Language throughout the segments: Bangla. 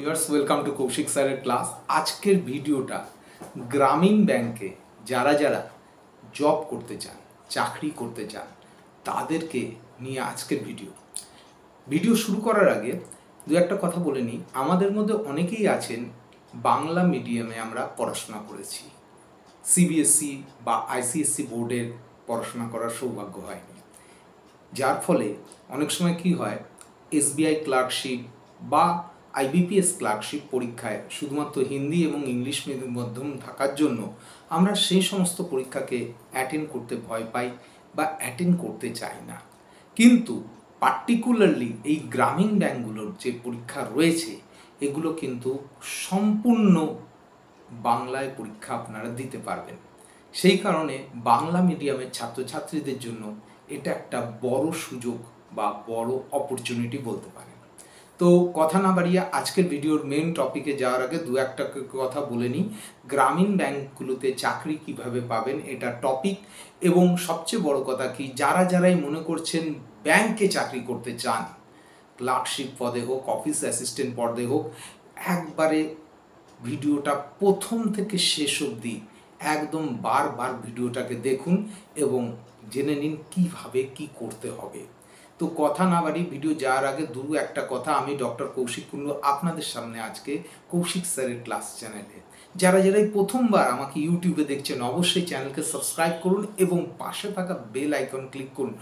ভিউয়ার্স ওয়েলকাম টু কৌশিক স্যারের ক্লাস। আজকের ভিডিওটা গ্রামীণ ব্যাংকে যারা যারা জব করতে চান, চাকরি করতে চান, তাদেরকে নিয়ে আজকের ভিডিও শুরু করার আগে দু একটা কথা বলে নিই। আমাদের মধ্যে অনেকেই আছেন বাংলা মিডিয়ামে আমরা পড়াশোনা করেছি, সিবিএসসি বা আইসিএসসি বোর্ডের পড়াশোনা করার সৌভাগ্য হয়নি, যার ফলে অনেক সময় কি হয়, এসবিআই ক্লার্কশিপ বা আইবিপিএস ক্লার্কশিপ পরীক্ষায় শুধুমাত্র হিন্দি এবং ইংলিশ মাধ্যম থাকার জন্য আমরা সেই সমস্ত পরীক্ষাকে অ্যাটেন্ড করতে ভয় পাই বা অ্যাটেন্ড করতে চাই না। কিন্তু পার্টিকুলারলি এই গ্রামীণ ব্যাংকগুলোর যে পরীক্ষা রয়েছে, এগুলো কিন্তু সম্পূর্ণ বাংলায় পরীক্ষা আপনারা দিতে পারবেন। সেই কারণে বাংলা মিডিয়ামের ছাত্রছাত্রীদের জন্য এটা একটা বড় সুযোগ বা বড় অপরচুনিটি বলতে পারেন। তো কথা না বাড়িয়ে আজকের ভিডিওর মেইন টপিকে যাওয়ার আগে দু একটা কথা বলে নিই। গ্রামীণ ব্যাংকগুলোতে চাকরি কিভাবে পাবেন এটা টপিক, এবং সবচেয়ে বড় কথা কি, যারাই মনে করছেন ব্যাংকে চাকরি করতে চান, ক্লার্কশিপ পদে হোক, অফিস অ্যাসিস্ট্যান্ট পদে হোক, একবারে ভিডিওটা প্রথম থেকে শেষ অবধি একদম বারবার ভিডিওটাকে দেখুন এবং জেনে নিন কিভাবে কি করতে হবে। তো কথা না বাড়ি ভিডিও যাওয়ার আগে দু একটা কথা, আমি ডক্টর কৌশিক কুণ্ডু আপনাদের সামনে আজকে কৌশিক স্যারের ক্লাস চ্যানেলে যারাই প্রথমবার আমাকে ইউটিউবে দেখছেন, অবশ্যই চ্যানেলকে সাবস্ক্রাইব করুন এবং পাশে থাকা বেল আইকন ক্লিক করুন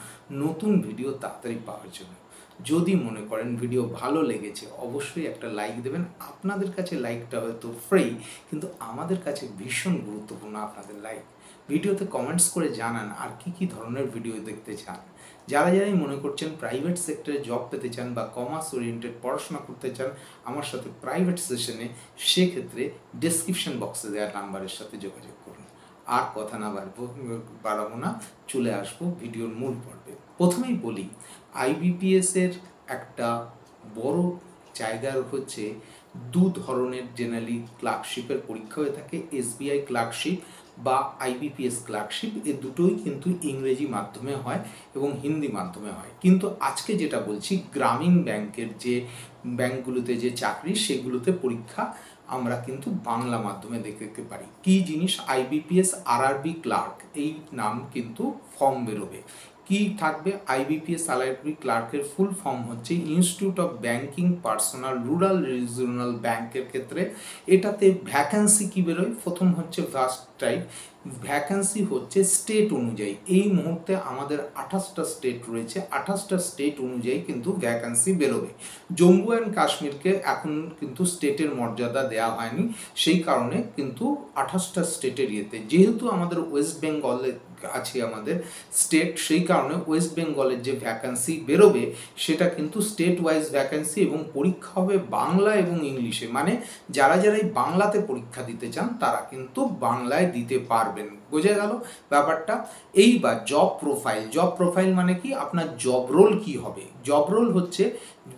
নতুন ভিডিও তাড়াতাড়ি পাওয়ার জন্য। যদি মনে করেন ভিডিও ভালো লেগেছে, অবশ্যই একটা লাইক দেবেন। আপনাদের কাছে লাইকটা হয়তো ফ্রি, কিন্তু আমাদের কাছে ভীষণ গুরুত্বপূর্ণ আপনাদের লাইক। ভিডিওতে কমেন্টস করে জানান আর কি ধরনের ভিডিও দেখতে চান। যারাই মনে করছেন প্রাইভেট সেক্টরে জব পেতে চান বা কমার্স ওরিয়েন্টেড পড়াশোনা করতে চান আমার সাথে প্রাইভেট সেশনে, সেক্ষেত্রে ডেসক্রিপশন বক্সে দেওয়া নাম্বারের সাথে যোগাযোগ করুন। আর কথা না বাড়াবো না, চলে আসবো ভিডিওর মূল পর্বে। প্রথমেই বলি, আইবিপিএস এর একটা বড় জায়গার হচ্ছে দু ধরনের জেনারেলি ক্লার্কশিপের পরীক্ষা হয়ে থাকে, এসবিআই ক্লার্কশিপ বা আইবিপিএস ক্লার্কশিপ। এ দুটোই কিন্তু ইংরেজি মাধ্যমে হয় এবং হিন্দি মাধ্যমে হয়। কিন্তু আজকে যেটা বলছি, গ্রামীণ ব্যাংকের যে ব্যাংকগুলোতে যে চাকরি, সেগুলোতে পরীক্ষা আমরা কিন্তু বাংলা মাধ্যমে দেখতে পারি। কি জিনিস? আইবিপিএস আরআরবি ক্লার্ক, এই নাম কিন্তু ফর্ম বেরোবে। কি থাকবে? আইবিপিএস আরআরবি ক্লার্কের ফুল ফর্ম হচ্ছে institute of banking personal rural regional ব্যাংকের ক্ষেত্রে। এটাতে ভ্যাকেন্সি কি বেরোয়? প্রথম হচ্ছে ফার্স্ট টাইপ ভ্যাকেন্সি হচ্ছে স্টেট অনুযায়ী। এই মুহূর্তে আমাদের 28টা স্টেট রয়েছে, 28টা স্টেট অনুযায়ী কিন্তু ভ্যাকেন্সি বেরোবে। জম্মু অ্যান্ড কাশ্মীরকে এখন কিন্তু স্টেটের মর্যাদা দেওয়া হয়নি, সেই কারণে কিন্তু 28টা স্টেটের ইয়েতে, যেহেতু আমাদের ওয়েস্ট বেঙ্গলে আছে আমাদের স্টেট, সেই কারণে ওয়েস্ট বেঙ্গলের যে ভ্যাকেন্সি বেরোবে সেটা কিন্তু স্টেট ওয়াইজ ভ্যাকেন্সি, এবং পরীক্ষা হবে বাংলা এবং ইংলিশে। মানে যারাই বাংলাতে পরীক্ষা দিতে চান তারা কিন্তু বাংলায় দিতে পারবেন। বোঝা গেল ব্যাপারটা? এইবার জব প্রোফাইল মানে কি? আপনার জব রোল কি হবে? জব রোল হচ্ছে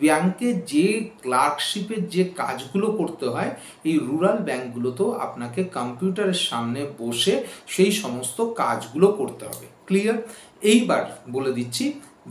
ব্যাংকে যে ক্লার্কশিপের যে কাজগুলো করতে হয়, এই রুরাল ব্যাংকগুলোতেও আপনাকে কম্পিউটারের সামনে বসে সেই সমস্ত কাজগুলো করতে হবে। ক্লিয়ার? এইবার বলে দিচ্ছি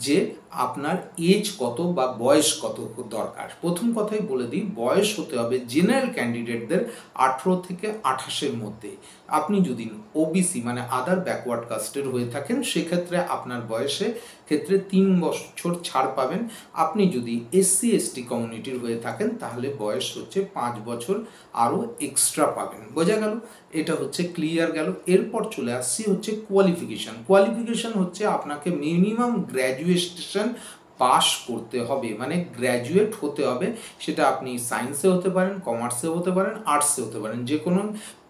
যে আপনার এজ কত বা বয়স কত দরকার। প্রথম কথাই বলে দিই, বয়স হতে হবে জেনারেল ক্যান্ডিডেটদের 18 থেকে 28-এর মধ্যে। আপনি যদি ওবিসি মানে আদার ব্যাকওয়ার্ড কাস্টের হয়ে থাকেন, সেক্ষেত্রে আপনার বয়সে ক্ষেত্রে 3 বছর ছাড় পাবেন। আপনি যদি এসসি এসটি কমিউনিটির হয়ে থাকেন তাহলে বয়স হচ্ছে 5 বছর আরও এক্সট্রা পাবেন। বোঝা গেল? এটা হচ্ছে ক্লিয়ার গেল। এরপর চলে আসছি হচ্ছে কোয়ালিফিকেশন হচ্ছে আপনাকে মিনিমাম গ্র্যাজুয়েশন পাস করতে হবে, মানে গ্র্যাজুয়েট হতে হবে। সেটা আপনি সায়েন্সে হতে পারেন, কমার্সে হতে পারেন, আর্টসে হতে পারেন। যে কোনো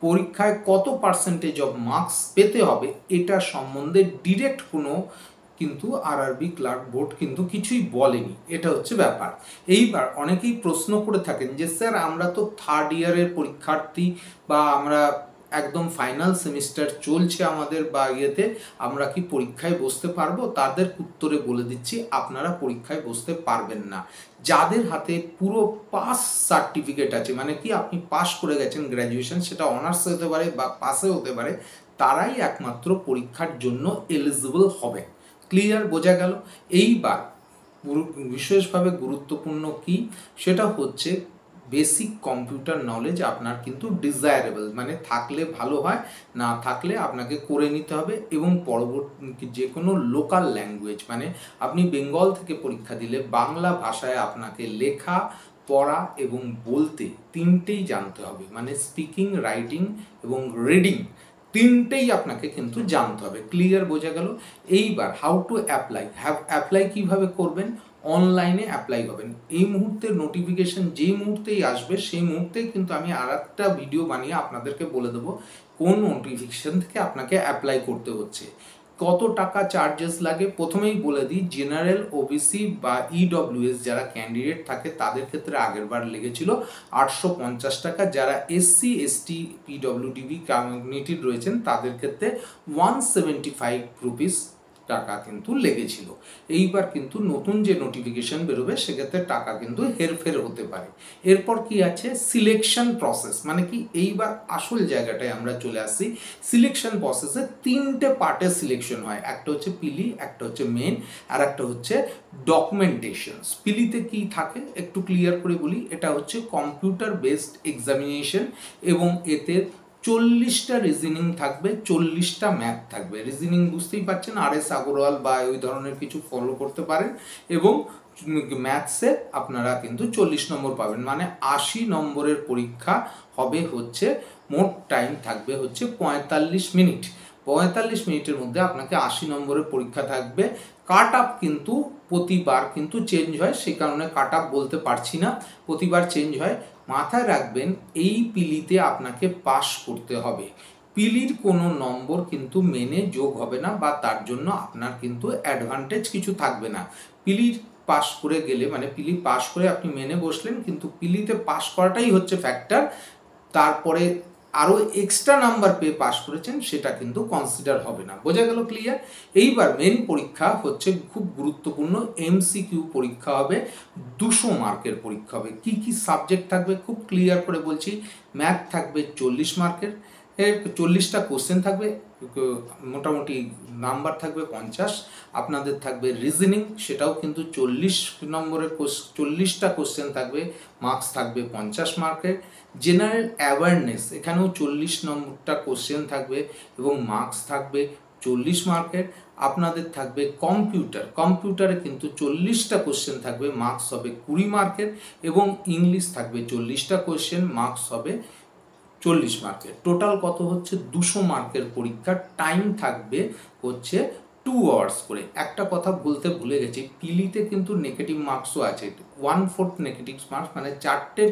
পরীক্ষায় কত পার্সেন্টেজ অফ মার্কস পেতে হবে এটা সম্বন্ধে ডিরেক্ট কোনো কিন্তু আরআরবি ক্লার্ক বোর্ড কিন্তু কিছুই বলেনি। এটা হচ্ছে ব্যাপার। এইবার অনেকেই প্রশ্ন করে থাকেন যে স্যার আমরা তো থার্ড ইয়ারের পরীক্ষার্থী, বা আমরা একদম ফাইনাল সেমিস্টার চলছে আমাদের বা ইয়েতে, আমরা কি পরীক্ষায় বসতে পারবো? তাদের উত্তরে বলে দিচ্ছি, আপনারা পরীক্ষায় বসতে পারবেন না। যাদের হাতে পুরো পাস সার্টিফিকেট আছে, মানে কি আপনি পাস করে গেছেন গ্র্যাজুয়েশন, সেটা অনার্সে হতে পারে বা পাসে হতে পারে, তারাই একমাত্র পরীক্ষার জন্য এলিজিবল হবে। ক্লিয়ার? বোঝা গেল? এইবার বিশেষভাবে গুরুত্বপূর্ণ কি, সেটা হচ্ছে বেসিক কম্পিউটার নলেজ আপনার কিন্তু ডিজায়ারেবল, মানে থাকলে ভালো হয়, না থাকলে আপনাকে করে নিতে হবে। এবং পরবর্তী যে কোনো লোকাল ল্যাঙ্গুয়েজ, মানে আপনি বেঙ্গল থেকে পরীক্ষা দিলে বাংলা ভাষায় আপনাকে লেখা, পড়া এবং বলতে তিনটেই জানতে হবে, মানে স্পিকিং, রাইটিং এবং রিডিং তিনটেই আপনাকে কিন্তু জানতে হবে। ক্লিয়ার, বোঝা গেল? এইবার হাউ টু অ্যাপ্লাই, অ্যাপ্লাই কীভাবে করবেন? অনলাইনে অ্যাপ্লাই হবেন। এই মুহূর্তের নোটিফিকেশন যেই মুহূর্তেই আসবে সেই মুহূর্তেই কিন্তু আমি আর একটা ভিডিও বানিয়ে আপনাদেরকে বলে দেবো কোন নোটিফিকেশন থেকে আপনাকে অ্যাপ্লাই করতে হচ্ছে, কত টাকা চার্জেস লাগে। প্রথমেই বলে দিই, জেনারেল, ওবিসি বা ইডব্লিউএস যারা ক্যান্ডিডেট থাকে তাদের ক্ষেত্রে আগেরবার লেগেছিল 850 টাকা, যারা এসসি এসটি পিডব্লিউডিবি কমিউনিটির রয়েছেন তাদের ক্ষেত্রে 175 রুপিস টাকা কিন্তু লেগেছিল। এইবার কিন্তু নতুন যে নোটিফিকেশন বেরোবে সেক্ষেত্রে টাকা কিন্তু হেরফের হতে পারে। এরপর কি আছে? সিলেকশন প্রসেস, মানে কি এইবার আসল জায়গাটায় আমরা চলে আসি। সিলেকশন প্রসেসে তিনটে পার্টে সিলেকশন হয়, একটা হচ্ছে পিলি, একটা হচ্ছে মেন, আর একটা হচ্ছে ডকুমেন্টেশন। পিলিতে কি থাকে একটু ক্লিয়ার করে বলি, এটা হচ্ছে কম্পিউটার বেসড এক্সামিনেশন এবং এতে 40টা রিজনিং থাকবে, 40টা ম্যাথ থাকবে। রিজনিং বুঝতেই পারছেন, RS আগরওয়াল বা ওই ধরনের কিছু ফলো করতে পারেন, এবং ম্যাথসে আপনারা কিন্তু 40 নম্বর পাবেন, মানে 80 নম্বরের পরীক্ষা হবে হচ্ছে। মোট টাইম থাকবে হচ্ছে 45 মিনিট। 45 মিনিটের মধ্যে আপনাকে 80 নম্বরের পরীক্ষা থাকবে। কাট আপ কিন্তু প্রতিবার কিন্তু চেঞ্জ হয়, সে কারণে কাট আপ বলতে পারছি না, প্রতিবার চেঞ্জ হয়। মাথায় রাখবেন এই পিলিতে আপনাকে পাস করতে হবে, পিলির কোনো নম্বর কিন্তু মেনে যোগ হবে না, বা তার জন্য আপনার কিন্তু অ্যাডভান্টেজ কিছু থাকবে না। পিলির পাস করে গেলে, মানে পিলি পাস করে আপনি মেনে বসলেন, কিন্তু পিলিতে পাস করাটাই হচ্ছে ফ্যাক্টর, তারপরে আরও এক্সট্রা নাম্বার পেয়ে পাস করেছেন সেটা কিন্তু কনসিডার হবে না। বোঝা গেল? ক্লিয়ার? এইবার মেন পরীক্ষা হচ্ছে খুব গুরুত্বপূর্ণ, MCQ পরীক্ষা হবে, 200 মার্কের পরীক্ষা হবে। কি কি সাবজেক্ট থাকবে খুব ক্লিয়ার করে বলছি। ম্যাথ থাকবে 40 মার্কের, 40টা কোশ্চেন থাকবে, মোটামুটি নাম্বার থাকবে 50। আপনাদের থাকবে রিজনিং, সেটাও কিন্তু 40 নম্বরের 40টা কোশ্চেন থাকবে, মার্কস থাকবে 50 মার্কের। জেনারেল অ্যাওয়ারনেস, এখানেও 40 নম্বরটা কোশ্চেন থাকবে এবং মার্কস থাকবে 40 মার্কের। আপনাদের থাকবে কম্পিউটারে কিন্তু 40টা কোশ্চেন থাকবে, মার্কস হবে 20 মার্কের, এবং ইংলিশ থাকবে 40টা কোশ্চেন, মার্কস হবে 40 মার্কের। টোটাল কত হচ্ছে? 200 মার্কের পরীক্ষা। টাইম থাকবে হচ্ছে 2 আওয়ার্স করে। একটা কথা বলতে ভুলে গেছি, পিলিতে কিন্তু নেগেটিভ মার্কসও আছে, 1/4 নেগেটিভ মার্কস, মানে 4টে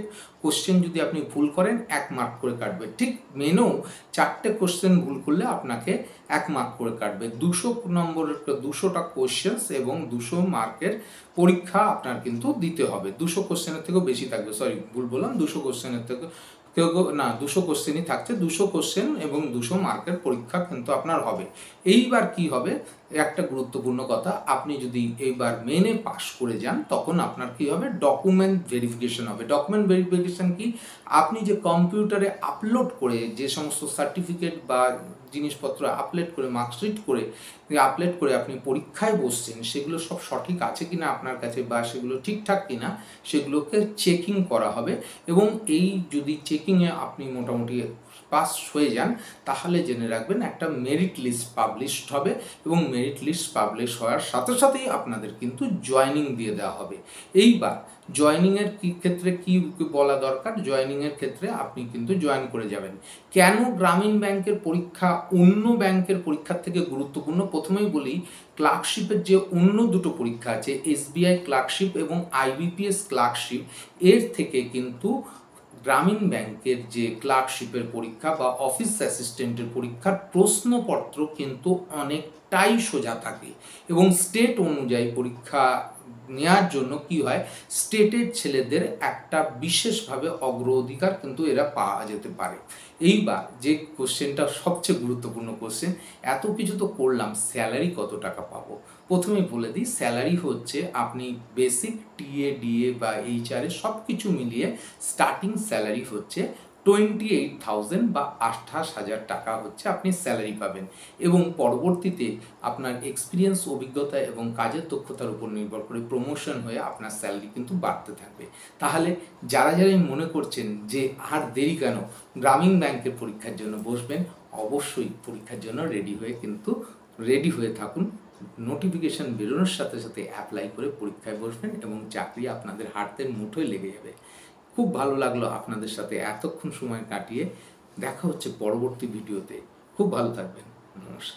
কোশ্চেন যদি আপনি ভুল করেন 1 মার্ক করে কাটবে। ঠিক মেনেও 4টে কোশ্চেন ভুল করলে আপনাকে 1 মার্ক করে কাটবে। 200 নম্বরের 200টা কোশ্চেন্স এবং 200 মার্কের পরীক্ষা আপনার কিন্তু দিতে হবে। 200 কোশ্চেনের থেকেও বেশি থাকবে, সরি ভুল বললাম, 200 কোশ্চেনের থেকে না, 200 কোশ্চেনই থাকছে, 200 কোশ্চেন এবং 200 মার্কের পরীক্ষা কিন্তু আপনার হবে। এইবার কি হবে, একটা গুরুত্বপূর্ণ কথা, আপনি যদি এইবার মেনে পাস করে যান তখন আপনার কি হবে? ডকুমেন্ট ভেরিফিকেশন হবে। ডকুমেন্ট ভেরিফিকেশন কি? আপনি যে কম্পিউটারে আপলোড করে যে সমস্ত সার্টিফিকেট বা জিনিসপত্র আপলোড করে, মার্কশিট করে আপলোড করে আপনি পরীক্ষায় বসছেন, সেগুলো সব সঠিক আছে কিনা আপনার কাছে, বা সেগুলো ঠিকঠাক কিনা, সেগুলোকে চেকিং করা হবে। এবং এই যদি চেকিংয়ে আপনি মোটামুটি পাস হয়ে যান তাহলে জেনে রাখবেন একটা মেরিট লিস্ট পাবলিশড হবে, এবং মেরিট লিস্ট পাবলিশ হওয়ার সাথে সাথেই আপনাদের কিন্তু জয়েনিং দিয়ে দেওয়া হবে। এইবার জয়েনিংয়ের ক্ষেত্রে কি বলা দরকার? জয়েনিংয়ের ক্ষেত্রে আপনি কিন্তু জয়েন করে যাবেন। কেন গ্রামীণ ব্যাংকের পরীক্ষা অন্য ব্যাংকের পরীক্ষার থেকে গুরুত্বপূর্ণ? প্রথমেই বলি, ক্লার্কশিপের যে অন্য দুটো পরীক্ষা আছে, SBI ক্লার্কশিপ এবং IBPS ক্লার্কশিপ, এর থেকে কিন্তু গ্রামীণ ব্যাংকের যে ক্লার্কশিপের পরীক্ষা বা অফিস অ্যাসিস্ট্যান্টের পরীক্ষার প্রশ্নপত্র কিন্তু অনেকটাই সোজা থাকে, এবং স্টেট অনুযায়ী পরীক্ষা নেওয়ার জন্য কি হয়, স্টেটের ছেলেদের একটা বিশেষভাবে অগ্রাধিকার কিন্তু এরা পাওয়া যেতে পারে। এইবার যে কোশ্চেনটা সবচেয়ে গুরুত্বপূর্ণ কোশ্চেন, এত কিছু তো করলাম, স্যালারি কত টাকা পাবো? প্রথমেই বলে দিই, স্যালারি হচ্ছে আপনি বেসিক, TA, DA বা HR সব কিছু মিলিয়ে স্টার্টিং স্যালারি হচ্ছে 28,000 বা 28,000 টাকা হচ্ছে আপনি স্যালারি পাবেন, এবং পরবর্তীতে আপনার এক্সপিরিয়েন্স, অভিজ্ঞতা এবং কাজের দক্ষতার উপর নির্ভর করে প্রমোশন হয়ে আপনার স্যালারি কিন্তু বাড়তে থাকবে। তাহলে যারা মনে করছেন যে আর দেরি কেন, গ্রামীণ ব্যাংকের পরীক্ষার জন্য বসবেন, অবশ্যই পরীক্ষার জন্য রেডি হয়ে থাকুন। নোটিফিকেশন বেরোনোর সাথে সাথে অ্যাপ্লাই করে পরীক্ষায় বসবেন এবং চাকরি আপনাদের হাতের মুঠোয় লেগে যাবে। খুব ভালো লাগলো আপনাদের সাথে এতক্ষণ সময় কাটিয়ে। দেখা হচ্ছে পরবর্তী ভিডিওতে। খুব ভালো থাকবেন। নমস্কার।